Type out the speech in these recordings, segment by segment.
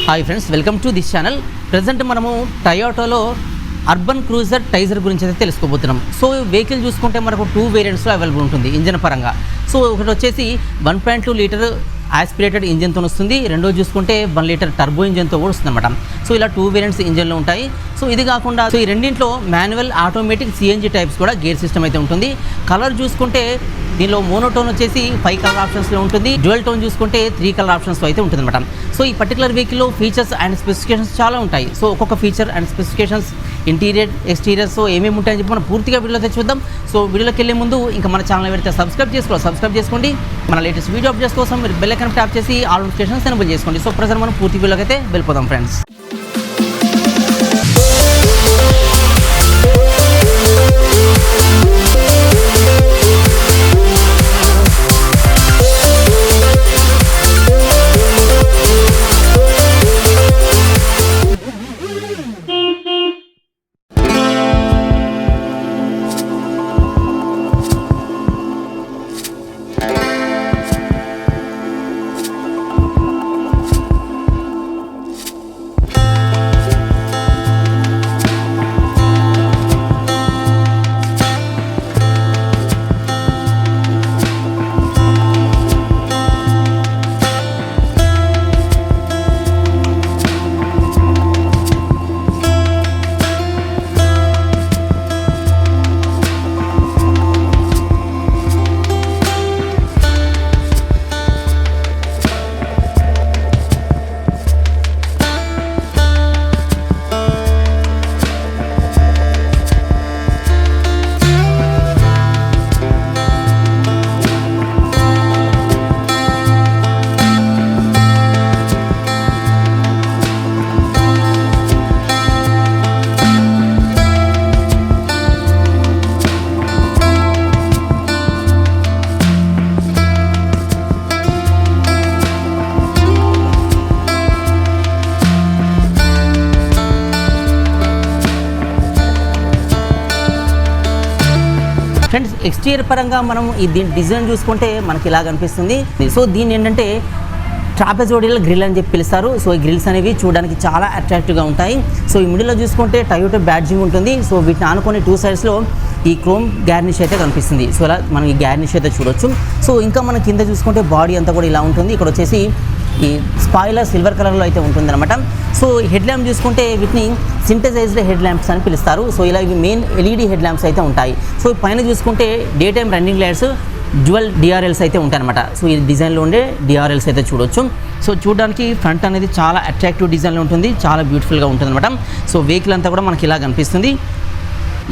Hi friends, welcome to this channel. Present మనము టయోటాలో urban cruiser Taisor గురించి అయితే తెలుసుకోబోతున్నాం. సో వెహికల్ చూసుకుంటే మనకు 2 వేరియంట్స్లో అవైలబుల్ ఉంటుంది ఇంజన్ పరంగా. సో ఒకటి వచ్చేసి 1.2 లీటర్ యాస్పిరేటెడ్ ఇంజన్తో వస్తుంది. రెండో చూసుకుంటే 1 లీటర్ టర్బో ఇంజన్తో కూడా వస్తుంది అనమాట. సో ఇలా 2 వేరియంట్స్ ఇంజన్లో ఉంటాయి. సో ఇది కాకుండా ఈ రెండింటిలో మాన్యువల్, ఆటోమేటిక్, సిఎన్జి టైప్స్ కూడా గేర్ సిస్టమ్ అయితే ఉంటుంది. కలర్ చూసుకుంటే దీనిలో మోనోటోన్ వచ్చేసి 5 కలర్ ఆప్షన్స్లో ఉంటుంది. డ్యూయల్ టోన్ చూసుకుంటే 3 కలర్ ఆప్షన్స్లో అయితే ఉంటుంది అనమాట. సో ఈ పర్టికులర్ వెహికల్లో ఫీచర్స్ అండ్ స్పెసిఫికేషన్స్ చాలా ఉంటాయి. సో ఒక్కొక్క feature and specifications, interior, exterior, so ఏమేమి ఉంటాయని చెప్పి మనం పూర్తిగా వీడియోలో అయితే చూద్దాం. సో వీడియోలోకి వెళ్ళే ముందు ఇంకా మన ఛానల్ పెడితే సబ్స్క్రైబ్ చేసుకోండి. మన లేటెస్ట్ వీడియో అప్డేట్స్ కోసం మీరు బెల్ ఐకాన్ ట్యాప్ చేసి ఆల్ నోటిఫికేషన్స్ ఎనేబుల్ చేసుకోండి. సో ప్రజెంట్ మనం పూర్తి వీడియోకి అయితే వెళ్ళిపోదాం ఫ్రెండ్స్. ఫ్రెండ్స్, ఎక్స్టీరియర్ పరంగా మనం దీని డిజైన్ చూసుకుంటే మనకి ఇలా కనిపిస్తుంది. సో దీన్ని ఏంటంటే ట్రాపెజోడియల్ గ్రిల్ అని చెప్పి పిలుస్తారు. సో ఈ గ్రిల్స్ అనేవి చూడడానికి చాలా అట్రాక్టివ్గా ఉంటాయి. సో ఈ మిడిల్లో చూసుకుంటే టయోటా బ్యాడ్జింగ్ ఉంటుంది. సో వీటిని ఆనుకొని 2 సైడ్స్లో ఈ క్రోమ్ గార్నిష్ అయితే కనిపిస్తుంది. సో ఇలా మనం ఈ గార్నిష్ అయితే చూడొచ్చు. సో ఇంకా మన కింద చూసుకుంటే బాడీ అంతా కూడా ఇలా ఉంటుంది. ఇక్కడ వచ్చేసి ఈ స్పాయిలర్ సిల్వర్ కలర్లో అయితే ఉంటుంది అనమాట. సో హెడ్ ల్యాంప్ చూసుకుంటే వీటిని సింథసైజ్డ్ హెడ్ ల్యాంప్స్ అని పిలుస్తారు. సో ఇలా ఇవి మెయిన్ ఎల్ఈడి హెడ్ ల్యాంప్స్ అయితే ఉంటాయి. సో పైన చూసుకుంటే day time running lights, dual DRLs అయితే ఉంటాయి అనమాట. సో ఈ డిజైన్లో ఉండే డిఆర్ఎల్స్ అయితే చూడొచ్చు. సో చూడడానికి ఫ్రంట్ అనేది చాలా అట్రాక్టివ్ డిజైన్లో ఉంటుంది, చాలా బ్యూటిఫుల్గా ఉంటుంది అనమాట. సో వెహికల్ అంతా కూడా మనకి ఇలా కనిపిస్తుంది.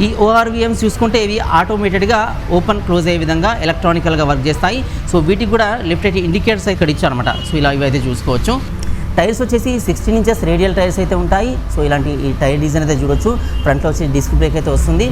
ఈ ఓఆర్వీఎమ్స్ చూసుకుంటే ఇవి ఆటోమేటెడ్గా ఓపెన్ క్లోజ్ అయ్యే విధంగా ఎలక్ట్రానికల్గా వర్క్ చేస్తాయి. సో వీటికి కూడా లెఫ్ట్ రైట్ ఇండికేటర్స్ ఇక్కడ ఇచ్చారనమాట. సో ఇలా ఇవి అయితే చూసుకోవచ్చు. టైర్స్ వచ్చేసి 16 ఇంచెస్ రేడియల్ టైర్స్ అయితే ఉంటాయి. సో ఇలాంటి ఈ టైర్ డిజైన్ అయితే చూడొచ్చు. ఫ్రంట్లో వచ్చి డిస్క్ బ్రేక్ అయితే వస్తుంది.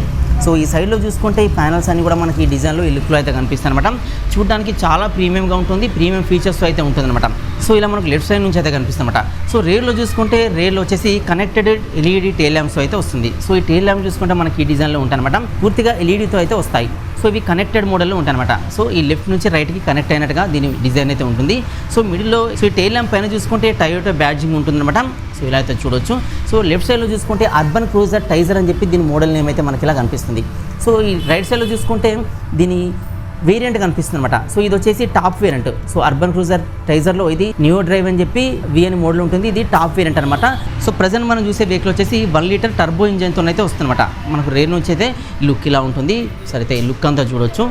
సో ఈ సైడ్లో చూసుకుంటే ఈ ప్యానల్స్ అన్ని కూడా మనకి ఈ డిజైన్లో ఈ లుక్లో అయితే కనిపిస్తాయి అనమాట. చూడడానికి చాలా ప్రీమియంగా ఉంటుంది, ప్రీమియం ఫీచర్స్ అయితే ఉంటుంది అనమాట. సో ఇలా మనకు లెఫ్ట్ సైడ్ నుంచి అయితే కనిపిస్తుంది అనమాట. సో రేర్లో చూసుకుంటే రేర్లో వచ్చేసి కనెక్టెడ్ ఎల్ఈడి టైల్ ల్యాంప్స్ అయితే వస్తుంది. సో ఈ టైల్ ల్యాంప్ చూసుకుంటే మనకి ఈ డిజైన్లో ఉంటాయి అనమాట. పూర్తిగా ఎల్ఈడితో అయితే వస్తాయి. సో ఇవి కనెక్టెడ్ మోడల్లో ఉంటాయి అనమాట. సో ఈ లెఫ్ట్ నుంచి రైట్కి కనెక్ట్ అయినట్టుగా దీని డిజైన్ అయితే ఉంటుంది. సో మిడిల్లో సో ఈ టైల్ ల్యాంప్ పైన చూసుకుంటే టయోటా బ్యాడ్జింగ్ ఉంటుందన్నమాట. సో ఇలా అయితే చూడొచ్చు. సో లెఫ్ట్ సైడ్లో చూసుకుంటే అర్బన్ క్రూజర్ టైజర్ అని చెప్పి దీని మోడల్ నేమ్ అయితే మనకి ఇలా కనిపిస్తుంది. సో ఈ రైట్ సైడ్లో చూసుకుంటే దీని వేరియంట్ కనిపిస్తుంది అనమాట. సో ఇది వచ్చేసి top variant. So urban cruiser టైజర్లో ఇది నియో డ్రైవ్ అని చెప్పి విఎన్ మోడల్ ఉంటుంది. ఇది టాప్ వేరియంట్ అనమాట. సో ప్రజెంట్ మనం చూసే వెహికల్ వచ్చేసి 1 లీటర్ టర్బో ఇంజన్తో అయితే వస్తుందన్నమాట. మనకు రేర్ నుంచి అయితే లుక్ ఇలా ఉంటుంది. సరైతే ఈ లుక్ అంతా చూడొచ్చు.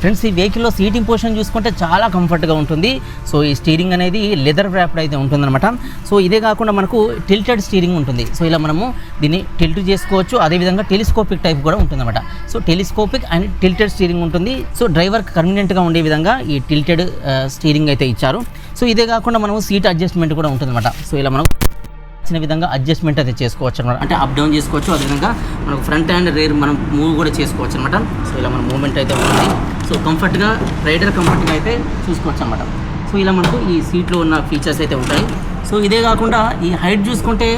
ఫ్రెండ్స్, ఈ వెహికల్లో సీటింగ్ పొజిషన్ చూసుకుంటే చాలా కంఫర్ట్గా ఉంటుంది. సో ఈ స్టీరింగ్ అనేది లెదర్ ర్యాప్డ్ అయితే ఉంటుందన్నమాట. సో ఇదే కాకుండా మనకు టిల్టెడ్ స్టీరింగ్ ఉంటుంది. సో ఇలా మనము దీన్ని టిల్ట్ చేసుకోవచ్చు. అదేవిధంగా టెలిస్కోపిక్ టైప్ కూడా ఉంటుందన్నమాట. So telescopic and tilted steering ఉంటుంది. సో డ్రైవర్కి కన్వీనియంట్గా ఉండే విధంగా ఈ టిల్టెడ్ స్టీరింగ్ అయితే ఇచ్చారు. సో ఇదే కాకుండా మనము సీట్ అడ్జస్ట్మెంట్ కూడా ఉంటుందన్నమాట. సో ఇలా మనం నచ్చిన విధంగా అడ్జస్ట్మెంట్ అయితే చేసుకోవచ్చు అనమాట. అంటే అప్ డౌన్ చేసుకోవచ్చు. అదేవిధంగా మనకు ఫ్రంట్ అండ్ రేర్ మనం మూవ్ కూడా చేసుకోవచ్చు అనమాట. సో ఇలా మన మూవ్మెంట్ అయితే ఉంటుంది. సో కంఫర్ట్గా రైడర్ కంఫర్ట్గా అయితే చూసుకోవచ్చు అనమాట. సో ఇలా మనకు ఈ సీట్లో ఉన్న ఫీచర్స్ అయితే ఉంటాయి. సో ఇదే కాకుండా ఈ హైట్ చూసుకుంటే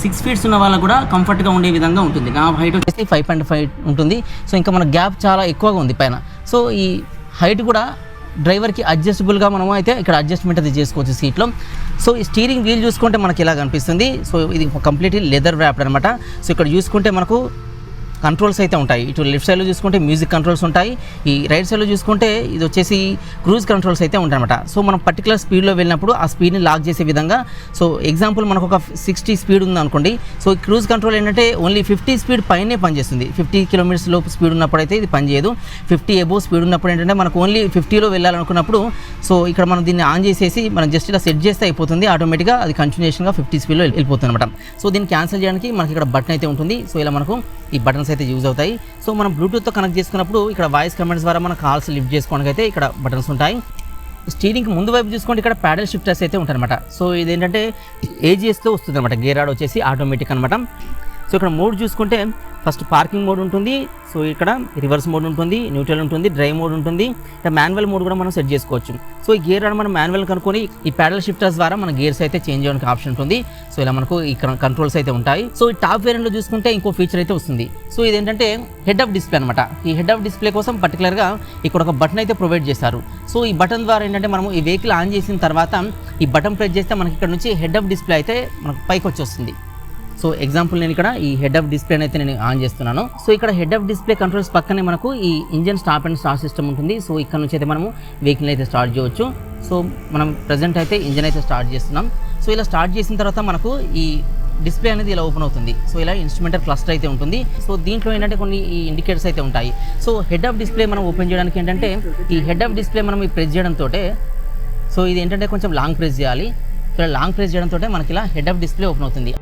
6 ఫీట్స్ ఉన్న వాళ్ళకు కూడా కంఫర్ట్గా ఉండే విధంగా ఉంటుంది. నా హైట్ వచ్చేసి 5.5 ఉంటుంది. సో ఇంకా మన గ్యాప్ చాలా ఎక్కువగా ఉంది పైన. సో ఈ హైట్ కూడా డ్రైవర్కి అడ్జస్టబుల్గా మనం అయితే ఇక్కడ అడ్జస్ట్మెంట్ అది చేసుకోవచ్చు సీట్లో. సో ఈ స్టీరింగ్ వీల్ చూసుకుంటే మనకి ఇలా కనిపిస్తుంది. సో ఇది కంప్లీట్లీ లెదర్ వ్రాప్డ్ అనమాట. సో ఇక్కడ చూసుకుంటే మనకు కంట్రోల్స్ అయితే ఉంటాయి. ఇటు లెఫ్ట్ సైడ్లో చూసుకుంటే మ్యూజిక్ కంట్రోల్స్ ఉంటాయి, ఈ రైట్ సైడ్లో చూసుకుంటే ఇది వచ్చేసి క్రూజ్ కంట్రోల్స్ అయితే ఉంటాయన్నమాట. సో మనం పర్టికులర్ స్పీడ్లో వెళ్ళినప్పుడు ఆ స్పీడ్ని లాక్ చేసే విధంగా, సో ఎగ్జాంపుల్ మనకు ఒక 60 స్పీడ్ ఉంది అనుకోండి, సో ఈ క్రూజ్ కంట్రోల్ ఏంటంటే ఓన్లీ 50 స్పీడ్ పైనే పనిచేస్తుంది. 50 కిలోమీటర్స్ లోపు స్పీడ్ ఉన్నప్పుడు అయితే ఇది పనిచేయదు. 50 అబోవ్ స్పీడ్ ఉన్నప్పుడు ఏంటంటే మనకు ఓన్లీ 50లో వెళ్ళాలనుకున్నప్పుడు సో ఇక్కడ మనం దీన్ని ఆన్ చేసేసి మనం జస్ట్ ఇలా సెట్ చేస్తే అయిపోతుంది, ఆటోమేటిక్గా అది కంటిన్యూషన్గా 50 స్పీడ్లో వెళ్ళిపోతుంది అనమాట. సో దీన్ని క్యాన్సిల్ చేయడానికి మనకి ఇక్కడ బటన్ అయితే ఉంటుంది. సో ఇలా మనకు ఈ బటన్స్ అయితే యూజ్ అవుతాయి. సో మనం బ్లూటూత్తో కనెక్ట్ చేసుకున్నప్పుడు ఇక్కడ వాయిస్ కమాండ్స్ ద్వారా మన కాల్స్ లిఫ్ట్ చేసుకోవడానికి అయితే ఇక్కడ బటన్స్ ఉంటాయి. స్టీరింగ్ ముందు వైపు చూసుకుంటే ఇక్కడ ప్యాడల్ షిఫ్టర్స్ అయితే ఉంటాయన్నమాట. సో ఇదేంటంటే ఏజిఎస్లో వస్తుంది అనమాట. గేర్ రాడ్ వచ్చేసి ఆటోమేటిక్ అనమాట. సో ఇక్కడ మోడ్ చూసుకుంటే ఫస్ట్ పార్కింగ్ మోడ్ ఉంటుంది, సో ఇక్కడ రివర్స్ మోడ్ ఉంటుంది, న్యూట్రల్ ఉంటుంది, డ్రైవ్ మోడ్ ఉంటుంది, ఇక్కడ మాన్యువల్ మోడ్ కూడా మనం సెట్ చేసుకోవచ్చు. సో ఈ గేర్ రాడ్ మనం మాన్యువల్ కనుక్కొని ఈ ప్యాడల్ షిఫ్టర్స్ ద్వారా మన గేర్స్ అయితే చేంజ్ చేయడానికి ఆప్షన్ ఉంటుంది. సో ఇలా మనకు ఈ కంట్రోల్స్ అయితే ఉంటాయి. సో ఈ టాప్ వేరియంట్లో చూసుకుంటే ఇంకో ఫీచర్ అయితే వస్తుంది. సో ఇదేంటంటే హెడ్ అప్ డిస్ప్లే అనమాట. ఈ హెడ్ అప్ డిస్ప్లే కోసం పర్టికులర్గా ఇక్కడ ఒక బటన్ అయితే ప్రొవైడ్ చేస్తారు. సో ఈ బటన్ ద్వారా ఏంటంటే మనము ఈ వెహికల్ ఆన్ చేసిన తర్వాత ఈ బటన్ ప్రెస్ చేస్తే మనకి ఇక్కడ నుంచి హెడ్ అప్ డిస్ప్లే అయితే మనకు పైకి వచ్చేస్తుంది. సో ఎగ్జాంపుల్ నేను ఇక్కడ ఈ హెడ్ అప్ డిస్ప్లే అయితే నేను ఆన్ చేస్తున్నాను. సో ఇక్కడ హెడ్ అప్ డిస్ప్లే కంట్రోల్స్ పక్కనే మనకు ఈ engine stop and start system ఉంటుంది. సో ఇక్కడ నుంచి అయితే మనము వెహికల్ అయితే స్టార్ట్ చేయవచ్చు. సో మనం ప్రజెంట్ అయితే ఇంజన్ అయితే స్టార్ట్ చేస్తున్నాం. సో ఇలా స్టార్ట్ చేసిన తర్వాత మనకు ఈ డిస్ప్లే అనేది ఇలా ఓపెన్ అవుతుంది. సో ఇలా ఇన్స్ట్రుమెంటల్ క్లస్టర్ అయితే ఉంటుంది. సో దీంట్లో ఏంటంటే కొన్ని ఈ ఇండికేటర్స్ అయితే ఉంటాయి. సో హెడ్ అప్ డిస్ప్లే మనం ఓపెన్ చేయడానికి ఏంటంటే ఈ హెడ్ అప్ డిస్ప్లే మనం ఈ ప్రెస్ చేయడంతో, సో ఇది ఏంటంటే కొంచెం లాంగ్ ప్రెస్ చేయాలి. ఇలా లాంగ్ ప్రెస్ చేయడంతో మనకి ఇలా హెడ్ అప్ డిస్ప్లే ఓపెన్ అవుతుంది.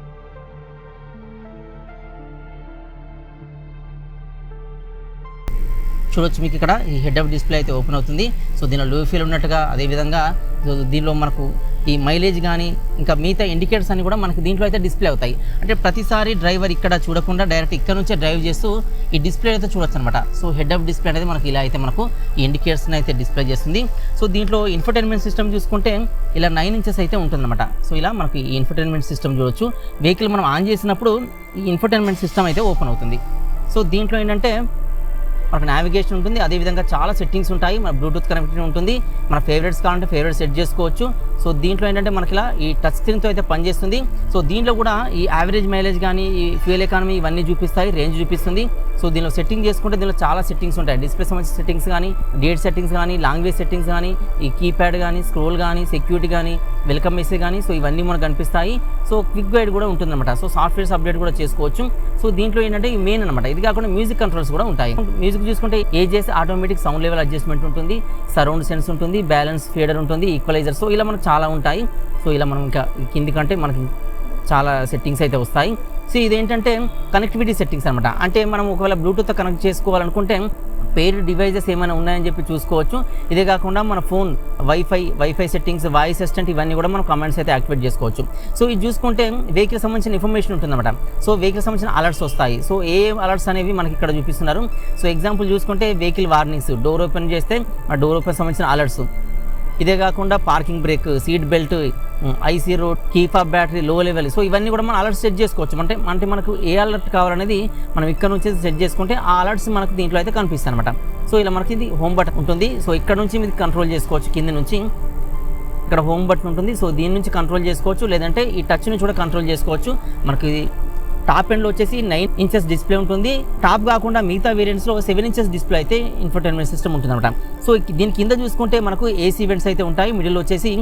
చూడొచ్చు మీకు ఇక్కడ ఈ హెడ్ అప్ డిస్ప్లే అయితే ఓపెన్ అవుతుంది. సో దీనిలో లో ఫీల్ ఉన్నట్టుగా, అదేవిధంగా దీనిలో మనకు ఈ మైలేజ్ కానీ ఇంకా మిగతా ఇండికేటర్స్ అన్ని కూడా మనకు దీంట్లో అయితే డిస్ప్లే అవుతాయి. అంటే ప్రతిసారి డ్రైవర్ ఇక్కడ చూడకుండా డైరెక్ట్ ఇక్కడ నుంచే డ్రైవ్ చేస్తూ ఈ డిస్ప్లే అయితే చూడొచ్చు అనమాట. సో హెడ్ అప్ డిస్ప్లే అనేది మనకి ఇలా అయితే మనకు ఈ ఇండికేటర్స్ని అయితే డిస్ప్లే చేస్తుంది. సో దీంట్లో ఇన్ఫర్టైన్మెంట్ సిస్టమ్ చూసుకుంటే ఇలా 9 ఇంచెస్ అయితే ఉంటుందన్నమాట. సో ఇలా మనకి ఈ ఇన్ఫర్టైన్మెంట్ సిస్టమ్ చూడొచ్చు. వెహికల్ మనం ఆన్ చేసినప్పుడు ఈ ఇన్ఫర్టైన్మెంట్ సిస్టమ్ అయితే ఓపెన్ అవుతుంది. సో దీంట్లో ఏంటంటే మనకు నావిగేషన్ ఉంటుంది, అదేవిధంగా చాలా సెట్టింగ్స్ ఉంటాయి. మన బ్లూటూత్ కనెక్టివిటీ ఉంటుంది, మన ఫేవరెట్స్ కావాలంటే ఫేవరెట్ సెట్ చేసుకోవచ్చు. సో దీంట్లో ఏంటంటే మనకి ఇలా ఈ టచ్ స్క్రీన్తో అయితే పనిచేస్తుంది. సో దీంట్లో కూడా ఈ యావరేజ్ మైలేజ్ కానీ ఈ ఫ్యూయల్ ఎకానమీ ఇవన్నీ చూపిస్తాయి, రేంజ్ చూపిస్తుంది. సో దీనిలో సెట్టింగ్ చేసుకుంటే దీనిలో చాలా సెట్టింగ్స్ ఉంటాయి. డిస్ప్లే సంబంధించిన సెట్టింగ్స్ కానీ, డేట్ సెట్టింగ్స్ కానీ, లాంగ్వేజ్ సెట్టింగ్స్ కానీ, ఈ కీప్యాడ్ కానీ, స్క్రోల్ కానీ, సెక్యూరిటీ కానీ, వెల్కమ్ మెసేజ్ కానీ, సో ఇవన్నీ మనకు కనిపిస్తాయి. సో క్విక్ గైడ్ కూడా ఉంటుందన్నమాట. సో సాఫ్ట్వేర్స్ అప్డేట్ కూడా చేసుకోవచ్చు. సో దీంట్లో ఏంటంటే ఈ మెయిన్ అనమాట. ఇది కాకుండా మ్యూజిక్ కంట్రోల్స్ కూడా ఉంటాయి. మ్యూజిక్ చూసుకుంటే ages automatic sound level adjustment ఉంటుంది, సరౌండ్ సెన్స్ ఉంటుంది, బ్యాలెన్స్ ఫీడర్ ఉంటుంది, ఈక్వలైజర్. సో ఇలా మనకు చాలా ఉంటాయి. సో ఇలా మనం ఇంకా కింది కంటే మనకి చాలా సెట్టింగ్స్ అయితే వస్తాయి. సో ఇదేంటంటే కనెక్టివిటీ సెట్టింగ్స్ అనమాట. అంటే మనం ఒకవేళ బ్లూటూత్తో కనెక్ట్ చేసుకోవాలనుకుంటే పేరు డివైజెస్ ఏమైనా ఉన్నాయని చెప్పి చూసుకోవచ్చు. ఇదే కాకుండా మన phone wifi settings, voice assistant ఇవన్నీ కూడా మనం కమాండ్స్ అయితే యాక్టివేట్ చేసుకోవచ్చు. సో ఇది చూసుకుంటే వెహికల్ సంబంధించిన ఇన్ఫర్మేషన్ ఉంటుందన్నమాట. సో వెహికల్ సంబంధించిన అలర్ట్స్ వస్తాయి. సో ఏ అలర్ట్స్ అనేవి మనకి ఇక్కడ చూపిస్తున్నారు. సో ఎగ్జాంపుల్ చూసుకుంటే వెహికల్ వార్నింగ్స్, డోర్ ఓపెన్ చేస్తే ఆ డోర్ ఓపెన్ సంబంధించిన అలర్ట్స్, ఇదే కాకుండా parking brake, seat belt, icy road, keep off battery, low level. So ఇవన్నీ కూడా మనం అలర్ట్స్ సెట్ చేసుకోవచ్చు. అంటే మనకు ఏ అలర్ట్ కావాలనేది మనం ఇక్కడ నుంచి సెట్ చేసుకుంటే ఆ అలర్ట్స్ మనకు దీంట్లో అయితే కనిపిస్తాయి అనమాట. సో ఇలా మనకి ఇది హోమ్ బటన్ ఉంటుంది. సో ఇక్కడ నుంచి మీరు కంట్రోల్ చేసుకోవచ్చు. కింద నుంచి ఇక్కడ హోమ్ బటన్ ఉంటుంది. సో దీని నుంచి కంట్రోల్ చేసుకోవచ్చు, లేదంటే ఈ టచ్ నుంచి కూడా కంట్రోల్ చేసుకోవచ్చు. మనకి టాప్ ఎండ్లో వచ్చేసి 9 ఇంచెస్ డిస్ప్లే ఉంటుంది. టాప్ కాకుండా మిగతా వేరియంట్స్లో 7 ఇంచెస్ డిస్ప్లే అయితే ఇన్ఫర్టైన్మెంట్ సిస్టమ్ ఉంటుంది అనమాట. సో దీని కింద చూసుకుంటే మనకు ఏసీ ఈవెంట్స్ అయితే ఉంటాయి. మిడిల్లో వచ్చేసి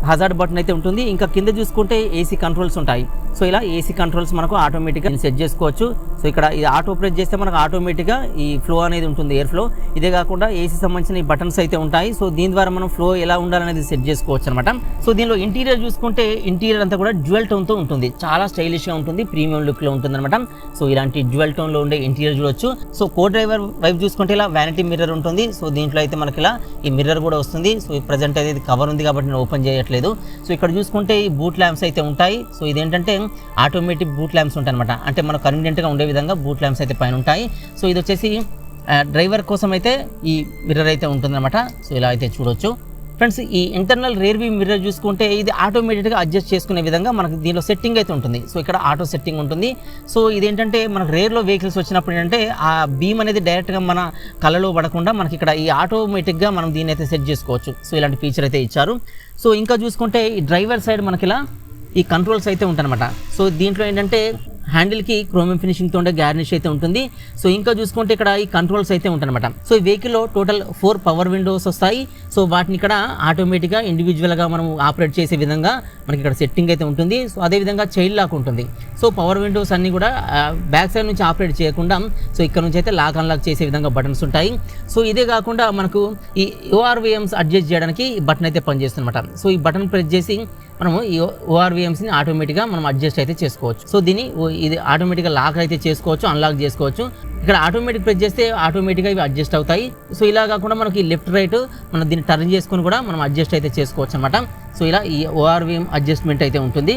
హజార్డ్ బటన్ అయితే ఉంటుంది. ఇంకా కింద చూసుకుంటే ఏసీ కంట్రోల్స్ ఉంటాయి. సో ఇలా ఏసీ కంట్రోల్స్ మనకు ఆటోమేటిక్గా సెట్ చేసుకోవచ్చు. సో ఇక్కడ ఇది ఆటో ప్రెస్ చేస్తే మనకు ఆటోమేటిక్గా ఈ ఫ్లో అనేది ఉంటుంది, ఎయిర్ ఫ్లో. ఇదే కాకుండా ఏసీ సంబంధించిన ఈ బటన్స్ అయితే ఉంటాయి. సో దీని ద్వారా మనం ఫ్లో ఎలా ఉండాలనేది సెట్ చేసుకోవచ్చు అనమాట. సో దీనిలో ఇంటీరియర్ చూసుకుంటే ఇంటీరియర్ అంతా కూడా డ్యూయల్ టోన్తో ఉంటుంది. చాలా స్టైలిష్గా ఉంటుంది, ప్రీమియం లుక్లో ఉంటుంది అనమాట. సో ఇలాంటి డ్యూయల్ టోన్లో ఉండే ఇంటీరియర్ చూడొచ్చు. సో కో డ్రైవర్ వైపు చూసుకుంటే ఇలా వ్యానిటీ మిర్రర్ ఉంటుంది. సో దీంట్లో అయితే మనకి ఇలా ఈ మిర్రర్ కూడా వస్తుంది. సో ఈ ప్రజెంట్ అయితే ఇది కవర్ ఉంది కాబట్టి నేను ఓపెన్ చేయట్లేదు. సో ఇక్కడ చూసుకుంటే ఈ బూట్ ల్యాంప్స్ అయితే ఉంటాయి. సో ఇదేంటంటే ఆటోమేటిక్ బూట్ ల్యాంప్స్ ఉంటాయి అనమాట. అంటే మనకు కన్వీనియంట్గా ఉండే విధంగా బూట్ ల్యాంప్స్ అయితే పైన ఉంటాయి. సో ఇది వచ్చేసి డ్రైవర్ కోసం అయితే ఈ మిర్రర్ అయితే ఉంటుందన్నమాట. సో ఇలా అయితే చూడొచ్చు. ఫ్రెండ్స్ ఈ ఇంటర్నల్ రేర్ వ్యూ మిర్రర్ చూసుకుంటే ఇది ఆటోమేటిక్గా అడ్జస్ట్ చేసుకునే విధంగా మనకు దీనిలో సెట్టింగ్ అయితే ఉంటుంది. సో ఇక్కడ ఆటో సెట్టింగ్ ఉంటుంది. సో ఇదేంటంటే మనకు రేర్లో వెహికల్స్ వచ్చినప్పుడు ఏంటంటే ఆ బీమ్ అనేది డైరెక్ట్గా మన కళ్ళలో పడకుండా మనకి ఇక్కడ ఈ ఆటోమేటిక్గా మనం దీన్ని అయితే సెట్ చేసుకోవచ్చు. సో ఇలాంటి ఫీచర్ అయితే ఇచ్చారు. సో ఇంకా చూసుకుంటే ఈ డ్రైవర్ సైడ్ మనకి ఇలా ఈ కంట్రోల్స్ అయితే ఉంటాయన్నమాట. సో దీంట్లో ఏంటంటే హ్యాండిల్కి క్రోమియం ఫినిషింగ్తో ఉండే గార్నిష్ అయితే ఉంటుంది. సో ఇంకా చూసుకుంటే ఇక్కడ ఈ కంట్రోల్స్ అయితే ఉంటాయన్నమాట. సో ఈ వెహికల్లో టోటల్ 4 పవర్ విండోస్ వస్తాయి. సో వాటిని ఇక్కడ ఆటోమేటిక్గా ఇండివిజువల్గా మనం ఆపరేట్ చేసే విధంగా మనకి ఇక్కడ సెట్టింగ్ అయితే ఉంటుంది. సో అదేవిధంగా చైల్డ్ లాక్ ఉంటుంది. సో పవర్ విండోస్ అన్నీ కూడా బ్యాక్ సైడ్ నుంచి ఆపరేట్ చేయకుండా సో ఇక్కడ నుంచి అయితే లాక్ అన్లాక్ చేసే విధంగా బటన్స్ ఉంటాయి. సో ఇదే కాకుండా మనకు ఈ ORVMs అడ్జస్ట్ చేయడానికి ఈ బటన్ అయితే పనిచేస్తుందన్నమాట. సో ఈ బటన్ ప్రెస్ చేసి మనము ఈ ORVMsని ఆటోమేటిక్గా మనం అడ్జస్ట్ అయితే చేసుకోవచ్చు. సో దీన్ని ఇది ఆటోమేటిక్గా లాక్ అయితే చేసుకోవచ్చు, అన్లాక్ చేసుకోవచ్చు. ఇక్కడ ఆటోమేటిక్ ప్రెస్ చేస్తే ఆటోమేటిక్గా ఇవి అడ్జస్ట్ అవుతాయి. సో ఇలా కాకుండా మనకి లెఫ్ట్ రైట్ మనం దీన్ని టర్న్ చేసుకుని కూడా మనం అడ్జస్ట్ అయితే చేసుకోవచ్చు అనమాట. సో ఇలా ఈ ORVM అడ్జస్ట్మెంట్ అయితే ఉంటుంది.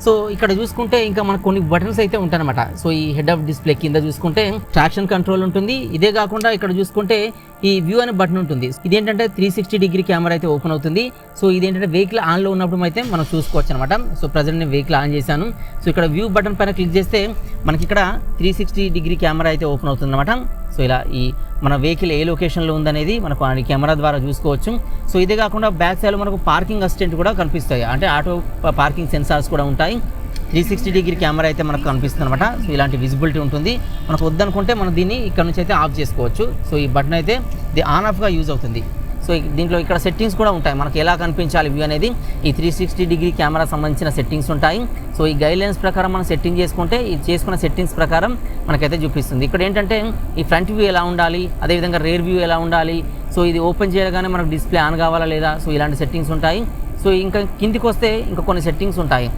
సో ఇక్కడ చూసుకుంటే ఇంకా మనకు కొన్ని బటన్స్ అయితే ఉంటాయన్నమాట. సో ఈ హెడ్ ఆఫ్ డిస్ప్లే కింద చూసుకుంటే ట్రాక్షన్ కంట్రోల్ ఉంటుంది. ఇదే కాకుండా ఇక్కడ చూసుకుంటే ఈ వ్యూ అనే బటన్ ఉంటుంది. ఇదేంటంటే 360 డిగ్రీ కెమెరా అయితే ఓపెన్ అవుతుంది. సో ఇదేంటంటే వెహికల్ ఆన్లో ఉన్నప్పుడు అయితే మనం చూసుకోవచ్చు అనమాట. సో ప్రజెంట్ నేను వెహికల్ ఆన్ చేశాను. సో ఇక్కడ వ్యూ బటన్ పైన క్లిక్ చేస్తే మనకి ఇక్కడ 360 డిగ్రీ కెమెరా అయితే ఓపెన్ అవుతుంది అనమాట. సో ఇలా ఈ మన వెహికల్ ఏ లొకేషన్లో ఉందనేది మనకు ఈ కెమెరా ద్వారా చూసుకోవచ్చు. సో ఇదే కాకుండా బ్యాక్ సైడ్లో మనకు పార్కింగ్ అసిస్టెంట్ కూడా కనిపిస్తాయి, అంటే ఆటో పార్కింగ్ సెన్సార్స్ కూడా ఉంటాయి. 360 డిగ్రీ కెమెరా అయితే మనకు కనిపిస్తుంది అనమాట. సో ఇలాంటి విజిబిలిటీ ఉంటుంది. మనకు వద్దనుకుంటే మనం దీన్ని ఇక్కడ నుంచి అయితే ఆఫ్ చేసుకోవచ్చు. సో ఈ బటన్ అయితే ఇది ఆన్ ఆఫ్గా యూజ్ అవుతుంది. సో దీంట్లో ఇక్కడ సెట్టింగ్స్ కూడా ఉంటాయి, మనకి ఎలా కనిపించాలి వ్యూ అనేది ఈ 360 డిగ్రీ కెమెరా సంబంధించిన సెట్టింగ్స్ ఉంటాయి. సో ఈ గైడ్లైన్స్ ప్రకారం మనం సెట్టింగ్ చేసుకుంటే ఈ చేసుకున్న సెట్టింగ్స్ ప్రకారం మనకైతే చూపిస్తుంది. ఇక్కడ ఏంటంటే ఈ ఫ్రంట్ వ్యూ ఎలా ఉండాలి, అదేవిధంగా రేర్ వ్యూ ఎలా ఉండాలి, సో ఇది ఓపెన్ చేయగానే మనకు డిస్ప్లే ఆన్ కావాలా లేదా, సో ఇలాంటి సెట్టింగ్స్ ఉంటాయి. సో ఇంకా కిందికి వస్తే ఇంకా కొన్ని సెట్టింగ్స్ ఉంటాయి.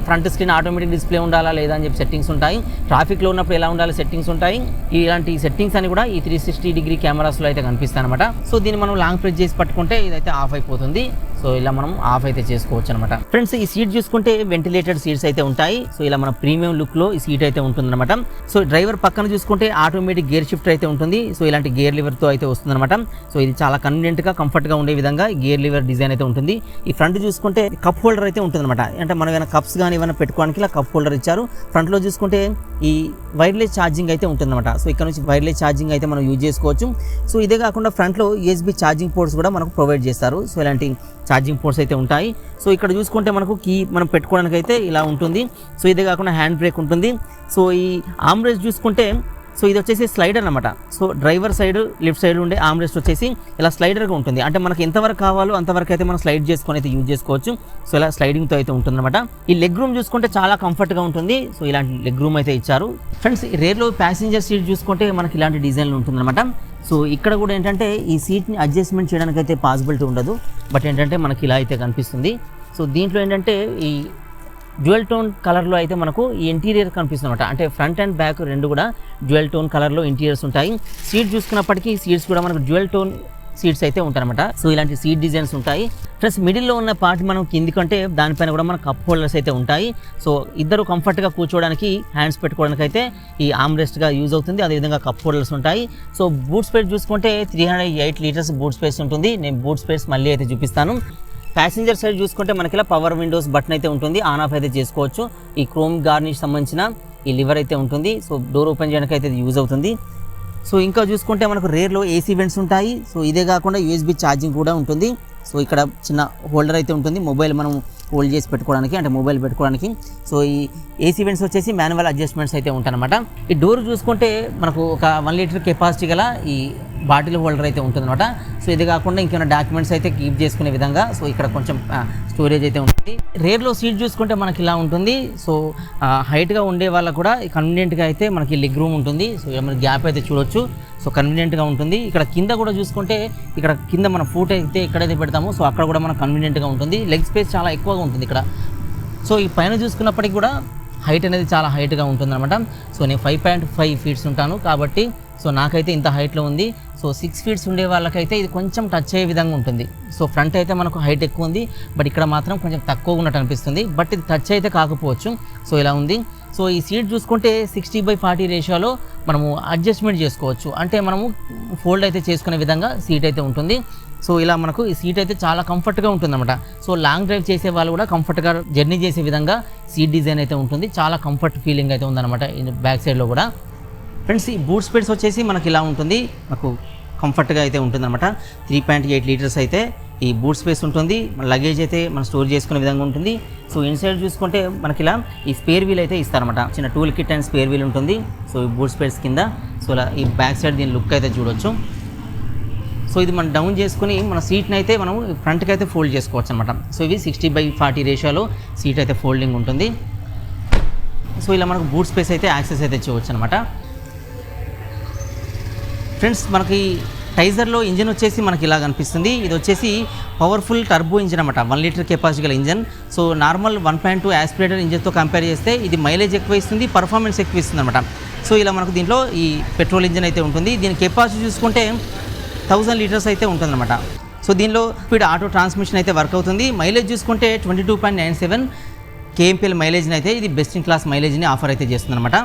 ఫ్రంట్ స్క్రీన్ ఆటోమేటిక్ డిస్ప్లే ఉండాలా లేదా అని చెప్పి సెట్టింగ్స్ ఉంటాయి. ట్రాఫిక్లో ఉన్నప్పుడు ఎలా ఉండాలి సెట్టింగ్స్ ఉంటాయి. ఇలాంటి సెట్టింగ్స్ అని కూడా ఈ 360 డిగ్రీ కెమెరాస్లో అయితే కనిపిస్తాయి అనమాట. సో దీన్ని మనం లాంగ్ ప్రెస్ చేసి పట్టుకుంటే ఇదైతే ఆఫ్ అయిపోతుంది. సో ఇలా మనం ఆఫ్ అయితే చేసుకోవచ్చు అనమాట. ఫ్రెండ్స్ ఈ సీట్ చూసుకుంటే వెంటిలేటెడ్ సీట్స్ అయితే ఉంటాయి. సో ఇలా మన ప్రీమియం లుక్లో ఈ సీట్ అయితే ఉంటుందన్నమాట. సో డ్రైవర్ పక్కన చూసుకుంటే ఆటోమేటిక్ గేర్ షిఫ్టర్ అయితే ఉంటుంది. సో ఇలాంటి గేర్ లివర్తో అయితే వస్తుందన్నమాట. సో ఇది చాలా కన్వీనియంట్గా కంఫర్ట్గా ఉండే విధంగా గేర్ లివర్ డిజైన్ అయితే ఉంటుంది. ఈ ఫ్రంట్ చూసుకుంటే కప్ హోల్డర్ అయితే ఉంటుందన్నమాట. అంటే మనం ఏమైనా కప్స్ కానీ ఏమైనా పెట్టుకోవడానికి ఇలా కప్ హోల్డర్ ఇచ్చారు. ఫ్రంట్లో చూసుకుంటే ఈ వైర్లెస్ ఛార్జింగ్ అయితే ఉంటుందన్నమాట. సో ఇక్కడ నుంచి వైర్లెస్ ఛార్జింగ్ అయితే మనం యూజ్ చేసుకోవచ్చు. సో ఇదే కాకుండా ఫ్రంట్లో USB ఛార్జింగ్ పోర్ట్స్ కూడా మనకు ప్రొవైడ్ చేస్తారు. సో ఇలాంటి ఛార్జింగ్ పోర్ట్స్ అయితే ఉంటాయి. సో ఇక్కడ చూసుకుంటే మనకు కీ మనం పెట్టుకోవడానికి అయితే ఇలా ఉంటుంది. సో ఇదే కాకుండా హ్యాండ్ బ్రేక్ ఉంటుంది. సో ఈ ఆర్మ్ రెస్ట్ చూసుకుంటే సో ఇది వచ్చేసి స్లైడర్ అనమాట. So driver side left side ఉండే ఆర్మ్ రెస్ట్ వచ్చేసి ఇలా స్లైడర్గా ఉంటుంది. అంటే మనకి ఎంతవరకు కావాలో అంతవరకు అయితే మనం స్లైడ్ చేసుకొని అయితే యూజ్ చేసుకోవచ్చు. సో ఇలా స్లైడింగ్తో అయితే ఉంటుందన్నమాట. ఈ లెగ్ రూమ్ చూసుకుంటే చాలా కంఫర్ట్గా ఉంటుంది. సో ఇలాంటి లెగ్ రూమ్ అయితే ఇచ్చారు. ఫ్రెండ్స్ రేర్లో ప్యాసింజర్ సీట్ చూసుకుంటే మనకి ఇలాంటి డిజైన్లు ఉంటుందన్నమాట. సో ఇక్కడ కూడా ఏంటంటే ఈ సీట్ని అడ్జస్ట్మెంట్ చేయడానికి అయితే పాసిబిలిటీ ఉండదు. బట్ ఏంటంటే మనకి ఇలా అయితే కనిపిస్తుంది. సో దీంట్లో ఏంటంటే ఈ డ్యూయల్ టోన్ కలర్లో అయితే మనకు ఈ ఇంటీరియర్ కనిపిస్తుంది అనమాట. అంటే ఫ్రంట్ అండ్ బ్యాక్ రెండు కూడా డ్యూయల్ టోన్ కలర్లో ఇంటీరియర్స్ ఉంటాయి. సీట్ చూసుకున్నప్పటికీ సీట్స్ కూడా మనకు డ్యూయల్ టోన్ సీట్స్ అయితే ఉంటాయన్నమాట. సో ఇలాంటి సీట్ డిజైన్స్ ఉంటాయి. ప్లస్ మిడిల్లో ఉన్న పార్ట్ మనం కిందికంటే దానిపైన కూడా మనకు కప్ హోల్డర్స్ అయితే ఉంటాయి. సో ఇద్దరు కంఫర్ట్గా కూర్చోవడానికి హ్యాండ్స్ పెట్టుకోవడానికి అయితే ఈ ఆర్మ్ రెస్ట్గా యూజ్ అవుతుంది. అదేవిధంగా కప్ హోల్డర్స్ ఉంటాయి. సో బూట్ స్పేస్ చూసుకుంటే 308 లీటర్స్ బూట్ స్పేస్ ఉంటుంది. నేను బూట్ స్పేస్ మళ్ళీ అయితే చూపిస్తాను. ప్యాసింజర్ సైడ్ చూసుకుంటే మనకి ఇలా పవర్ విండోస్ బటన్ అయితే ఉంటుంది. ఆన్ ఆఫ్ అయితే చేసుకోవచ్చు. ఈ క్రోమ్ గార్నిష్ సంబంధించిన ఈ లివర్ అయితే ఉంటుంది. సో డోర్ ఓపెన్ చేయడానికి అయితే ఇది యూజ్ అవుతుంది. సో ఇంకా చూసుకుంటే మనకు రేర్లో AC వెంట్స్ ఉంటాయి. సో ఇదే కాకుండా USB ఛార్జింగ్ కూడా ఉంటుంది. సో ఇక్కడ చిన్న హోల్డర్ అయితే ఉంటుంది, మొబైల్ మనం హోల్డ్ చేసి పెట్టుకోవడానికి, అంటే మొబైల్ పెట్టుకోవడానికి. సో ఈ AC వెంట్స్ వచ్చేసి మాన్యువల్ అడ్జస్ట్మెంట్స్ అయితే ఉంటాయన్నమాట. ఈ డోర్ చూసుకుంటే మనకు ఒక 1 లీటర్ కెపాసిటీ గల ఈ బాటిల్ హోల్డర్ అయితే ఉంటుందన్నమాట. సో ఇది కాకుండా ఇంకేమైనా డాక్యుమెంట్స్ అయితే కీప్ చేసుకునే విధంగా సో ఇక్కడ కొంచెం స్టోరేజ్ అయితే ఉంటుంది. రేర్లో సీట్ చూసుకుంటే మనకి ఇలా ఉంటుంది. సో హైట్గా ఉండే వాళ్ళకు కూడా కన్వీనియంట్గా అయితే మనకి లెగ్ రూమ్ ఉంటుంది. సో మన గ్యాప్ అయితే చూడొచ్చు. సో కన్వీనియంట్గా ఉంటుంది. ఇక్కడ కింద కూడా చూసుకుంటే ఇక్కడ కింద మన ఫుట్ అయితే ఎక్కడైతే పెడతామో సో అక్కడ కూడా మనకు కన్వీనియంట్గా ఉంటుంది. లెగ్ స్పేస్ చాలా ఎక్కువగా ఉంటుంది ఇక్కడ. సో ఈ పైన చూసుకున్నప్పటికీ కూడా హైట్ అనేది చాలా హైట్గా ఉంటుంది అనమాట. సో నేను 5.5 ఫీట్స్ ఉంటాను కాబట్టి సో నాకైతే ఇంత హైట్లో ఉంది. సో 6 ఫీట్స్ ఉండే వాళ్ళకైతే ఇది కొంచెం టచ్ అయ్యే విధంగా ఉంటుంది. సో ఫ్రంట్ అయితే మనకు హైట్ ఎక్కువ ఉంది, బట్ ఇక్కడ మాత్రం కొంచెం తక్కువ ఉన్నట్టు అనిపిస్తుంది. బట్ ఇది టచ్ అయితే కాకపోవచ్చు. సో ఇలా ఉంది. సో ఈ సీట్ చూసుకుంటే 60/40 రేషియోలో మనము అడ్జస్ట్మెంట్ చేసుకోవచ్చు. అంటే మనము ఫోల్డ్ అయితే చేసుకునే విధంగా సీట్ అయితే ఉంటుంది. సో ఇలా మనకు ఈ సీట్ అయితే చాలా కంఫర్ట్గా ఉంటుందన్నమాట. సో లాంగ్ డ్రైవ్ చేసే వాళ్ళు కూడా కంఫర్ట్గా జర్నీ చేసే విధంగా సీట్ డిజైన్ అయితే ఉంటుంది. చాలా కంఫర్ట్ ఫీలింగ్ అయితే ఉందన్నమాట బ్యాక్ సైడ్లో కూడా. ఫ్రెండ్స్ ఈ బూట్ స్పేస్ వచ్చేసి మనకి ఇలా ఉంటుంది, మనకు కంఫర్ట్గా అయితే ఉంటుందన్నమాట. 3.8 లీటర్స్ అయితే ఈ బూట్ స్పేస్ ఉంటుంది. మన లగేజ్ అయితే మనం స్టోర్ చేసుకునే విధంగా ఉంటుంది. సో ఇన్సైడ్ చూసుకుంటే మనకి ఇలా ఈ స్పేర్ వీల్ అయితే ఇస్తారన్నమాట. చిన్న tool kit and spare wheel ఉంటుంది. సో ఈ బూట్ స్పేస్ కింద సో ఇలా ఈ బ్యాక్ సైడ్ దీని లుక్ అయితే చూడొచ్చు. సో ఇది మనం డౌన్ చేసుకుని మన సీట్ని అయితే మనం ఫ్రంట్కి అయితే ఫోల్డ్ చేసుకోవచ్చు అనమాట. సో ఇవి 60/40 రేషియోలో సీట్ అయితే ఫోల్డింగ్ ఉంటుంది. సో ఇలా మనకు బూట్ స్పేస్ అయితే యాక్సెస్ అయితే చేయవచ్చు అనమాట. ఫ్రెండ్స్ మనకి టైజర్లో ఇంజన్ వచ్చేసి మనకి ఇలా కనిపిస్తుంది. ఇది వచ్చేసి పవర్ఫుల్ టర్బో ఇంజన్ అనమాట, 1 లీటర్ కెపాసిటీ గల ఇంజన్. సో నార్మల్ 1.2 యాస్పిరేటర్ ఇంజన్తో కంపేర్ చేస్తే ఇది మైలేజ్ ఎక్కువ ఇస్తుంది, పర్ఫార్మెన్స్ ఎక్కువ ఇస్తుంది అనమాట. సో ఇలా మనకు దీంట్లో ఈ పెట్రోల్ ఇంజన్ అయితే ఉంటుంది. దీని కెపాసిటీ చూసుకుంటే 1000 లీటర్స్ అయితే ఉంటుందన్నమాట. సో దీనిలో స్పీడ్ ఆటో ట్రాన్స్మిషన్ అయితే వర్క్ అవుతుంది. మైలేజ్ చూసుకుంటే 22.97 KMPL మైలేజ్ని అయితే ఇది బెస్ట్ ఇన్ క్లాస్ మైలేజ్ని ఆఫర్ అయితే చేస్తుందన్నమాట.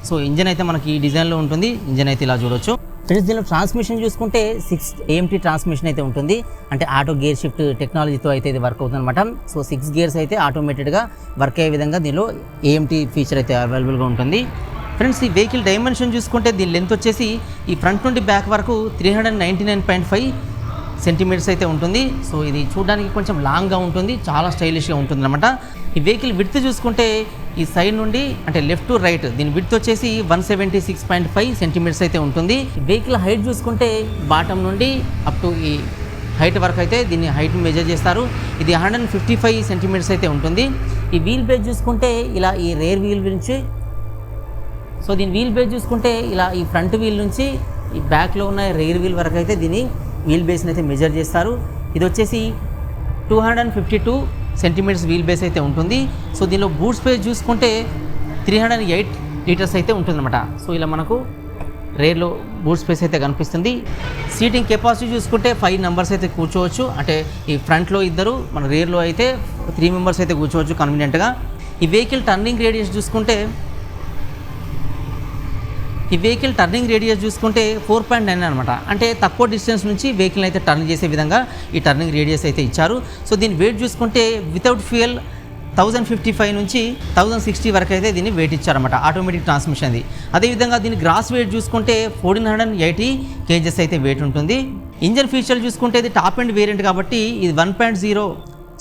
సో ఇంజన్ అయితే మనకి ఈ డిజైన్లో ఉంటుంది. ఇంజన్ అయితే ఇలా చూడొచ్చు. ఫ్రెండ్స్ దీనిలో ట్రాన్స్మిషన్ చూసుకుంటే 6 AMT ట్రాన్స్మిషన్ అయితే ఉంటుంది. అంటే ఆటో గేర్ షిఫ్ట్ టెక్నాలజీతో అయితే ఇది వర్క్ అవుతుంది అనమాట. సో 6 గేర్స్ అయితే ఆటోమేటెడ్గా వర్క్ అయ్యే విధంగా దీనిలో AMT ఫీచర్ అయితే అవైలబుల్గా ఉంటుంది. ఫ్రెండ్స్ ఈ వెహికల్ డైమెన్షన్ చూసుకుంటే దీని లెంత్ వచ్చేసి ఈ ఫ్రంట్ నుండి బ్యాక్ వరకు 399.5 సెంటీమీటర్స్ అయితే ఉంటుంది. సో ఇది చూడడానికి కొంచెం లాంగ్గా ఉంటుంది, చాలా స్టైలిష్గా ఉంటుంది అనమాట. ఈ వెహికల్ విడ్త్ చూసుకుంటే ఈ సైడ్ నుండి అంటే లెఫ్ట్ టు రైట్ దీని విడ్త్ వచ్చేసి 176.5 సెంటీమీటర్స్ అయితే ఉంటుంది. ఈ వెహికల్ హైట్ చూసుకుంటే బాటమ్ నుండి అప్ టు ఈ హైట్ వరకు అయితే దీన్ని హైట్ మెజర్ చేస్తారు. ఇది 155 సెంటీమీటర్స్ అయితే ఉంటుంది. ఈ వీల్ బేస్ చూసుకుంటే ఇలా ఈ రేర్ వీల్ నుంచి, సో దీని వీల్ బేస్ చూసుకుంటే ఇలా ఈ ఫ్రంట్ వీల్ నుంచి ఈ బ్యాక్లో ఉన్న రేర్ వీల్ వరకు అయితే దీని వీల్ బేస్ని అయితే మెజర్ చేస్తారు. ఇది వచ్చేసి 252 సెంటీమీటర్స్ వీల్ బేస్ అయితే ఉంటుంది. సో దీనిలో బూట్ స్పేస్ చూసుకుంటే 308 లీటర్స్ అయితే ఉంటుందన్నమాట. సో ఇలా మనకు రేర్లో బూట్ స్పేస్ అయితే కనిపిస్తుంది. సీటింగ్ కెపాసిటీ చూసుకుంటే 5 మెంబర్స్ అయితే కూర్చోవచ్చు. అంటే ఈ ఫ్రంట్లో 2, మన రేర్లో అయితే 3 మెంబర్స్ అయితే కూర్చోవచ్చు కన్వీనియంట్గా. ఈ వెహికల్ టర్నింగ్ రేడియస్ చూసుకుంటే 4.9 అనమాట. అంటే తక్కువ డిస్టెన్స్ నుంచి వెహికల్ అయితే టర్న్ చేసే విధంగా ఈ టర్నింగ్ రేడియస్ అయితే ఇచ్చారు. సో దీని వెయిట్ చూసుకుంటే వితౌట్ ఫ్యూయల్ 1055 నుంచి 1060 వరకు అయితే దీన్ని వెయిట్ ఇచ్చారన్నమాట, ఆటోమేటిక్ ట్రాన్స్మిషన్ది. అదేవిధంగా దీని గ్రాస్ వెయిట్ చూసుకుంటే 1480 kgs అయితే వెయిట్ ఉంటుంది. ఇంజన్ ఫీచర్ చూసుకుంటే ఇది టాప్ ఎండ్ వేరియంట్ కాబట్టి ఇది 1.0.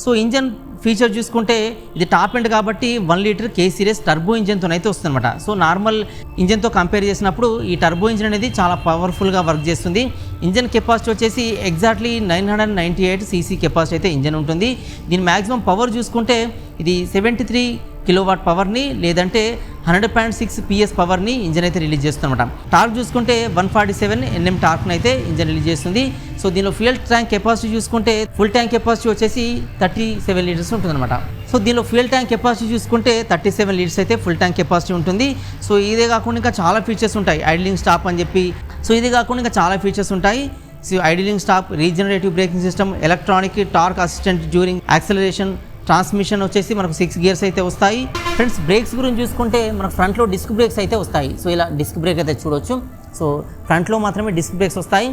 సో ఇంజన్ ఫీచర్ చూసుకుంటే ఇది టాప్ ఎండ్ కాబట్టి 1 లీటర్ K సిరీస్ టర్బో ఇంజన్తో అయితే వస్తుందన్నమాట. సో నార్మల్ ఇంజన్తో కంపేర్ చేసినప్పుడు ఈ టర్బో ఇంజన్ అనేది చాలా పవర్ఫుల్గా వర్క్ చేస్తుంది. ఇంజన్ కెపాసిటీ వచ్చేసి ఎగ్జాక్ట్లీ 998 cc కెపాసిటీ అయితే ఇంజన్ ఉంటుంది. దీని మ్యాక్సిమం పవర్ చూసుకుంటే ఇది 73 కిలోవాట్ పవర్ని లేదంటే 100.6 PS పవర్ని ఇంజన్ అయితే రిలీజ్ చేస్తుందన్నమాట. టార్క్ చూసుకుంటే 147 Nm టార్క్ని అయితే ఇంజన్ రిలీజ్ చేస్తుంది. సో దీనిలో ఫ్యూయల్ ట్యాంక్ కెపాసిటీ చూసుకుంటే ఫుల్ ట్యాంక్ కెపాసిటీ వచ్చేసి 37 లీటర్స్ ఉంటుందన్నమాట. సో దీనిలో ఫ్యూయల్ ట్యాంక్ కెపాసిటీ చూసుకుంటే 37 లీటర్స్ అయితే ఫుల్ ట్యాంక్ కెపాసిటీ ఉంటుంది. సో ఇదే కాకుండా ఇంకా చాలా ఫీచర్స్ ఉంటాయి, ఐడిలింగ్ స్టాప్ అని చెప్పి. సో ఇది కాకుండా ఇంకా చాలా ఫీచర్స్ ఉంటాయి. So idling stop, regenerative braking system, electronic torque assistant during acceleration, transmission వచ్చేసి మనకు 6 గేర్స్ అయితే వస్తాయి. ఫ్రెండ్స్ బ్రేక్స్ గురించి చూసుకుంటే మనకు ఫ్రంట్లో డిస్క్ బ్రేక్స్ అయితే వస్తాయి. సో ఇలా డిస్క్ బ్రేక్ అయితే చూడొచ్చు. సో ఫ్రంట్లో మాత్రమే డిస్క్ బ్రేక్స్ వస్తాయి.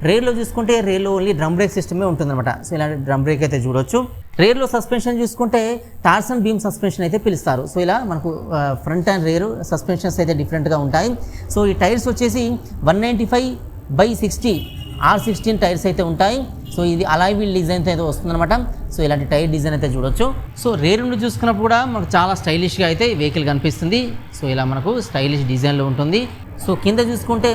రేర్లో చూసుకుంటే రేర్లో ఓన్లీ డ్రమ్ బ్రేక్ సిస్టమే ఉంటుందన్నమాట. సో ఇలాంటి డ్రమ్ బ్రేక్ అయితే చూడొచ్చు. రేర్లో సస్పెన్షన్ చూసుకుంటే టార్సన్ బీమ్ సస్పెన్షన్ అయితే పిలుస్తారు. సో ఇలా మనకు ఫ్రంట్ అండ్ రేర్ సస్పెన్షన్స్ అయితే డిఫరెంట్గా ఉంటాయి. సో ఈ టైర్స్ వచ్చేసి 195/60 R16 టైర్స్ అయితే ఉంటాయి. సో ఇది అలాయ్ వీల్ డిజైన్తో అయితే వస్తుందన్నమాట. సో ఇలాంటి టైర్ డిజైన్ అయితే చూడొచ్చు. సో రేర్ నుండి చూసుకున్నప్పుడు కూడా మనకు చాలా స్టైలిష్గా అయితే వెహికల్ కనిపిస్తుంది. సో ఇలా మనకు స్టైలిష్ డిజైన్లో ఉంటుంది. సో కింద చూసుకుంటే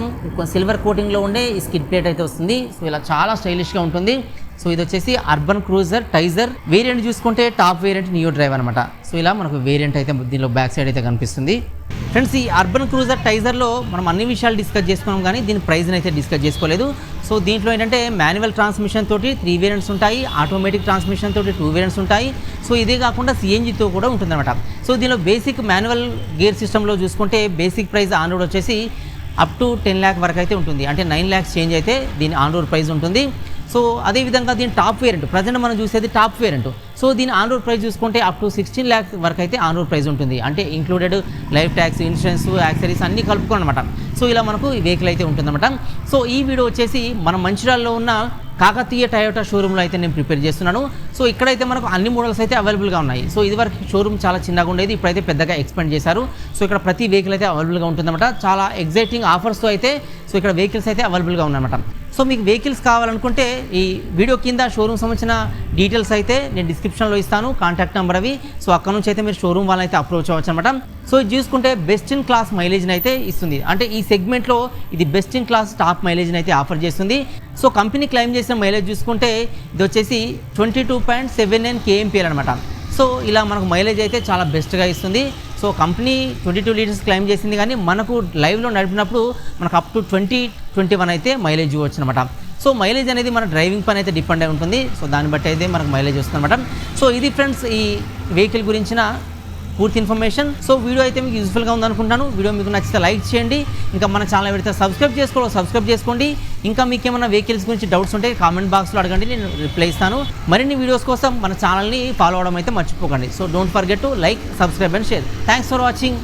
సిల్వర్ కోటింగ్లో ఉండే ఈ స్కిడ్ ప్లేట్ అయితే వస్తుంది. సో ఇలా చాలా స్టైలిష్గా ఉంటుంది. సో ఇది వచ్చేసి అర్బన్ క్రూజర్ టైజర్ వేరియంట్ చూసుకుంటే టాప్ వేరియంట్ నియో డ్రైవ్ అనమాట. సో ఇలా మనకు వేరియంట్ అయితే దీనిలో బ్యాక్ సైడ్ అయితే కనిపిస్తుంది. ఫ్రెండ్స్ ఈ అర్బన్ క్రూజర్ టైజర్లో మనం అన్ని విషయాలు డిస్కస్ చేసుకున్నాం కానీ దీని ప్రైస్ని అయితే డిస్కస్ చేసుకోలేదు. సో దీంట్లో ఏంటంటే మాన్యువల్ ట్రాన్స్మిషన్ తోటి 3 వేరియంట్స్ ఉంటాయి, ఆటోమేటిక్ ట్రాన్స్మిషన్ తోటి 2 వేరియంట్స్ ఉంటాయి. సో ఇదే కాకుండా CNGతో కూడా ఉంటుందన్నమాట. సో దీనిలో బేసిక్ మాన్యువల్ గేర్ సిస్టంలో చూసుకుంటే బేసిక్ ప్రైస్ ఆన్ రోడ్ వచ్చేసి అప్ టు 10 lakh వరకు అయితే ఉంటుంది. అంటే 9 lakhs చేంజ్ అయితే దీని ఆన్ రోడ్ ప్రైస్ ఉంటుంది. సో అదేవిధంగా దీని టాప్ వేరియంట్ ప్రజెంట్ మనం చూసేది టాప్ వేరియంట్. సో దీని ఆన్ రోడ్ ప్రైస్ చూసుకుంటే అప్ టు 16 lakhs వరకు అయితే ఆన్ రోడ్ ప్రైస్ ఉంటుంది. అంటే included life tax, insurance, accessories అన్నీ కలుపుకోండి అనమాట. సో ఇలా మనకు ఈ వెహికల్ అయితే ఉంటుందన్నమాట. సో ఈ వీడియో వచ్చేసి మన మంచిర్యాలలో ఉన్న కాకతీయ టయోటా షోరూంలో అయితే నేను ప్రిపేర్ చేస్తున్నాను. సో ఇక్కడైతే మనకు అన్ని మోడల్స్ అయితే అవైలబుల్గా ఉన్నాయి. సో ఇదివరకు షోరూమ్ చాలా చిన్నగా ఉండేది, ఇప్పుడైతే పెద్దగా ఎక్స్పాండ్ చేశారు. సో ఇక్కడ ప్రతి వెహికల్ అయితే అవైలబుల్గా ఉంటుందన్నమాట. చాలా ఎగ్జైటింగ్ ఆఫర్స్తో అయితే సో ఇక్కడ వెహికల్స్ అయితే అవైలబుల్గా ఉన్నాయన్నమాట. సో మీకు వెహికల్స్ కావాలనుకుంటే ఈ వీడియో కింద షోరూమ్ సంబంధించిన డీటెయిల్స్ అయితే నేను డిస్క్రిప్షన్లో ఇస్తాను, కాంటాక్ట్ నెంబర్ అవి. సో అక్కడ నుంచి అయితే మీరు షోరూమ్ వాళ్ళని అయితే అప్రోచ్ అవ్వచ్చు అనమాట. సో ఇది చూసుకుంటే బెస్ట్ ఇన్ క్లాస్ మైలేజ్ని అయితే ఇస్తుంది. అంటే ఈ సెగ్మెంట్లో ఇది బెస్ట్ ఇన్ క్లాస్ టాప్ మైలేజ్ని అయితే ఆఫర్ చేస్తుంది. సో కంపెనీ క్లెయిమ్ చేసిన మైలేజ్ చూసుకుంటే ఇది వచ్చేసి 22.79 kmpl అనమాట. సో ఇలా మనకు మైలేజ్ అయితే చాలా బెస్ట్గా ఇస్తుంది. సో కంపెనీ 22 లీటర్స్ క్లెయిమ్ చేసింది, కానీ మనకు లైవ్లో నడిపినప్పుడు మనకు అప్ టు 20-21 అయితే మైలేజ్ ఇవ్వచ్చు అనమాట. సో మైలేజ్ అనేది మన డ్రైవింగ్ పని అయితే డిపెండ్ అయి ఉంటుంది. సో దాన్ని బట్టి అయితే మనకు మైలేజ్ వస్తుంది అనమాట. సో ఇది ఫ్రెండ్స్ ఈ వెహికల్ గురించిన పూర్తి ఇన్ఫర్మేషన్. సో వీడియో అయితే మీకు యూస్ఫుల్గా ఉందనుకుంటాను. వీడియో మీకు నచ్చితే లైక్ చేయండి. ఇంకా మన ఛానల్ పెడితే సబ్స్క్రైబ్ చేసుకోండి. ఇంకా మీకు ఏమైనా వెహికల్స్ గురించి డౌట్స్ ఉంటే కామెంట్ బాక్స్లో అడగండి, నేను రిప్లై ఇస్తాను. మరిన్ని వీడియోస్ కోసం మన ఛానల్ని ఫాలో అవ్వడం అయితే మర్చిపోకండి. So don't forget to like, subscribe and share. Thanks for watching.